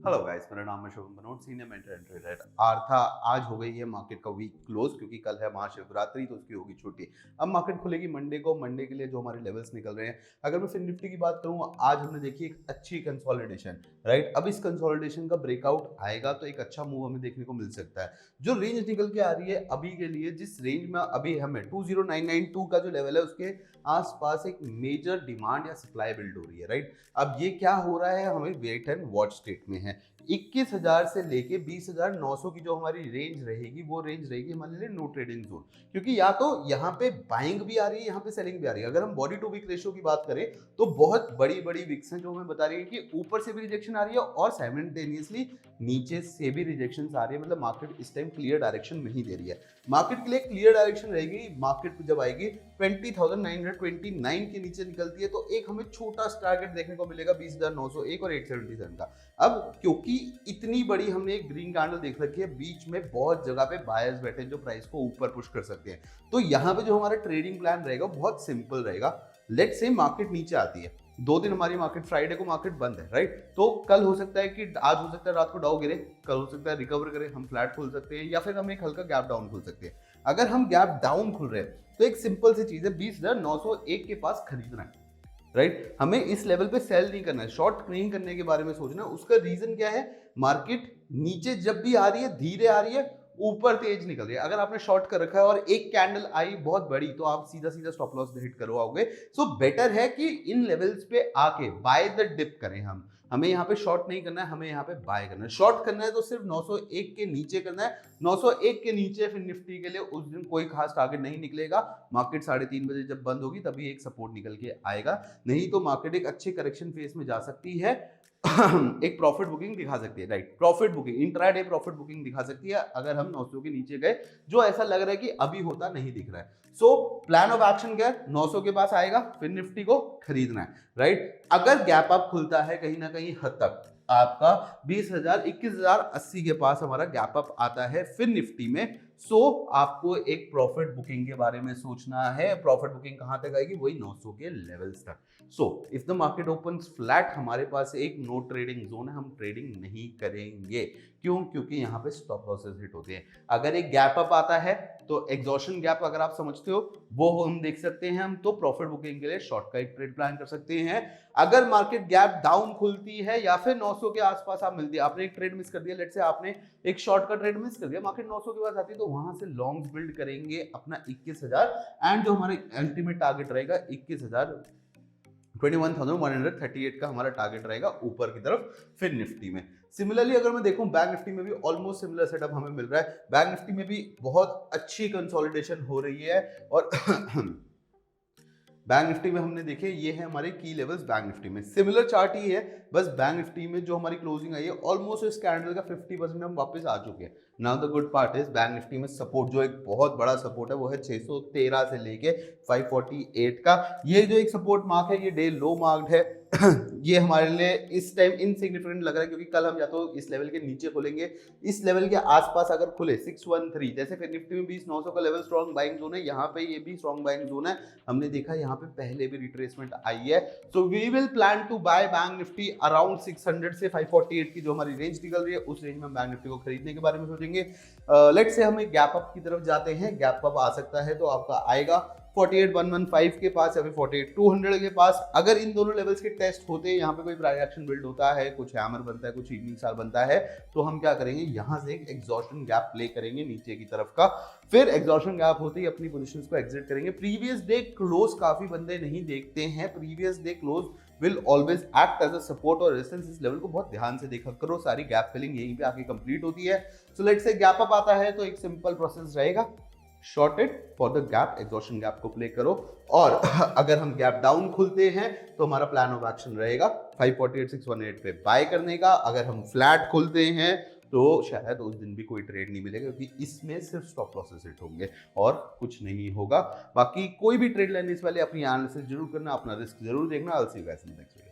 Hello guys, मेरा नाम है Shubham Banot, senior mentor and trader Artha. आज हो गई है मार्केट का वीक क्लोज क्योंकि कल है महाशिवरात्रि, तो उसकी होगी छुट्टी। अब मार्केट खुलेगी मंडे को। मंडे के लिए जो हमारे लेवल्स निकल रहे हैं, अगर मैं फिर निफ्टी की बात करूं, आज हमने देखी एक अच्छी कंसोलिडेशन, राइट। अब इस कंसोलिडेशन का ब्रेकआउट आएगा तो एक अच्छा मूव हमें देखने को मिल सकता है। जो रेंज निकल के आ रही है अभी के लिए, जिस रेंज में अभी हमें 20992 का जो लेवल है उसके आसपास एक मेजर डिमांड या सप्लाई बिल्ड हो रही है, राइट। अब ये क्या हो रहा है, हमें वेट एंड वॉच स्टेट में है। 21,000 से लेके 20,900 की जो हमारी रेंज रहेगी, वो रेंज रहेगी हमारे लिए नो ट्रेडिंग जोन। क्योंकि या तो यहाँ पे बाइंग भी आ रही है, यहाँ पे सेलिंग भी आ रही है। अगर हम बॉडी टू वीक रेशियो की बात करें तो बहुत बड़ी बड़ी विक्स हैं जो हमें बता रही है कि ऊपर से भी रिजेक्शन आ रही है और साइमल्टेनियसली नीचे से भी रिजेक्शन आ रही है। मतलब मार्केट इस टाइम क्लियर डायरेक्शन नहीं दे रही है। मार्केट के लिए क्लियर डायरेक्शन रहेगी मार्केट जब आएगी 20,929 के नीचे निकलती है तो एक हमें छोटा टारगेट देखने को मिलेगा 20,901 और 877 का। अब क्योंकि इतनी बड़ी हमने एक ग्रीन कैंडल देख रखी है, बीच में बहुत जगह पे बायर्स बैठे हैं जो प्राइस को ऊपर पुश कर सकते हैं, तो यहाँ पे जो हमारा ट्रेडिंग प्लान रहेगा बहुत सिंपल रहेगा। लेट्स से मार्केट नीचे आती है, 2 दिन हमारी मार्केट, फ्राइडे को मार्केट बंद है, राइट। तो कल हो सकता है कि आज हो सकता है रात को डाउ गिरे, कल हो सकता है रिकवर करे, हम फ्लैट खोल सकते हैं या फिर हम एक हल्का गैप डाउन खोल सकते हैं। अगर हम गैप डाउन खुल रहे हैं तो एक सिंपल सी चीज है, 20,901 के पास खरीदना है, राइट। हमें इस लेवल पे सेल नहीं करना है, शॉर्ट नहीं करने के बारे में सोचना है। उसका रीजन क्या है, मार्केट नीचे जब भी आ रही है धीरे आ रही है, ऊपर तेज निकल रही है। अगर आपने शॉर्ट कर रखा है और एक कैंडल आई बहुत बड़ी तो आप सीधा सीधा स्टॉप लॉस हिट करवाओगे। सो बेटर है कि इन लेवल्स पे आके बाय द डिप करें। हमें यहाँ पे शॉर्ट नहीं करना है, हमें यहाँ पे बाय करना है। शॉर्ट करना है तो सिर्फ 901 के नीचे करना है। 901 के नीचे फिर निफ्टी के लिए उस दिन कोई खास टारगेट नहीं निकलेगा। मार्केट 3:30 बजे जब बंद होगी तभी एक सपोर्ट निकल के आएगा, नहीं तो मार्केट एक अच्छे करेक्शन फेज में जा सकती है। एक प्रॉफिट बुकिंग दिखा सकती है, right. Profit booking, intraday profit booking दिखा सकती है अगर हम 900 के नीचे गए, जो ऐसा लग रहा है कि अभी होता नहीं दिख रहा है। सो प्लान ऑफ एक्शन क्या है, 900 के पास आएगा फिर निफ्टी को खरीदना है, राइट। अगर गैप अप खुलता है कहीं ना कहीं हद तक, आपका 20,000 21,080 के पास हमारा गैप अप आता है फिर निफ्टी में, सो आपको एक प्रॉफिट बुकिंग के बारे में सोचना है। प्रॉफिट बुकिंग कहां तक आएगी, वही 900 के लेवल्स तक। So if the market opens flat, हमारे पास एक नो ट्रेडिंग जोन है, हम ट्रेडिंग नहीं करेंगे। क्यों? क्योंकि यहाँ पे स्टॉप लॉसेस हिट होते हैं। अगर एक गैप अप आता है तो एग्जॉशन गैप अगर आप समझते हो वो हम देख सकते हैं, हम तो प्रॉफिट बुकिंग के लिए शॉर्ट का एक ट्रेड प्लान कर सकते हैं। अगर मार्केट गैप डाउन खुलती है या फिर 900 के आसपास आप मिलती है, आपने एक ट्रेड मिस कर दिया, लेट्स से आपने एक शॉर्ट का ट्रेड मिस कर दिया, मार्केट 900 के पास आती है तो वहां से लॉन्ग्स बिल्ड करेंगे अपना 21,000 एंड जो हमारे अल्टीमेट टारगेट रहेगा 21,000 21,138 का हमारा टारगेट रहेगा ऊपर की तरफ फिर निफ्टी में। सिमिलरली अगर मैं देखूं बैंक निफ्टी में भी ऑलमोस्ट सिमिलर सेटअप हमें मिल रहा है। बैंक निफ्टी में भी बहुत अच्छी कंसोलिडेशन हो रही है और बैंक निफ्टी में हमने देखे ये है हमारे की लेवल्स। बैंक निफ्टी में सिमिलर चार्ट ही है, बस बैंक निफ्टी में जो हमारी क्लोजिंग आई है ऑलमोस्ट इस कैंडल का 50% हम वापस आ चुके हैं। Now the good part is bank Nifty में सपोर्ट, जो एक बहुत बड़ा सपोर्ट है वो है 613 से लेके 548 का। ये जो एक सपोर्ट मार्क है ये डे लो मार्क्ड है। ये हमारे लिए इस टाइम इनसिग्निफिकेंट लग रहा है क्योंकि कल हम या तो इस लेवल के नीचे खुलेंगे, इस लेवल के आसपास अगर खुले 613 जैसे, फिर निफ्टी में 20,900 का लेवल स्ट्रॉन्ग बाइंग जोन है, यहाँ पे ये भी स्ट्रॉन्ग बाइंग जोन है। हमने देखा यहाँ पे पहले भी रिट्रेसमेंट आई है। So we will plan to buy bank Nifty around 600 से 548 की जो हमारी रेंज निकल रही है, उस रेंज में हम बैंक निफ्टी को खरीदने के बारे में सोचेंगे। लेट्स से हम एक गैप अप की तरफ जाते हैं, गैप अप आ सकता है तो आपका आएगा 48,115 के पास या फिर 48,200 के पास। अगर इन दोनों लेवल्स के टेस्ट होते हैं, यहाँ पे कोई प्राइस एक्शन बिल्ड होता है, कुछ हैमर बनता है, कुछ इवनिंग स्टार बनता है, तो हम क्या करेंगे, यहाँ से एक एग्जॉर्शन गैप प्ले करेंगे नीचे की तरफ का। फिर एग्जॉर्शन गैप होते ही अपनी पोजीशंस को एग्जिट करेंगे। प्रीवियस डे क्लोज काफी बंदे नहीं देखते हैं, previous day close will always act as a support और रेजिस्टेंस। इस लेवल को बहुत ध्यान से देखा करो, सारी गैप फिलिंग यहीं पे आके कंप्लीट होती है। So let's say gap up आता है तो एक सिंपल प्रोसेस रहेगा, short it for the gap, exhaustion gap को प्ले करो। और अगर हम गैप डाउन खुलते हैं तो हमारा प्लान ऑफ एक्शन रहेगा 548,618 पे बाय करने का। अगर हम फ्लैट खुलते हैं तो शायद उस दिन भी कोई ट्रेड नहीं मिलेगा क्योंकि इसमें सिर्फ स्टॉप लॉसेस हिट होंगे और कुछ नहीं होगा। बाकी कोई भी ट्रेड लेने से पहले अपनी एनालिसिस जरूर करना, अपना रिस्क जरूर देखना। I will see you guys in next video.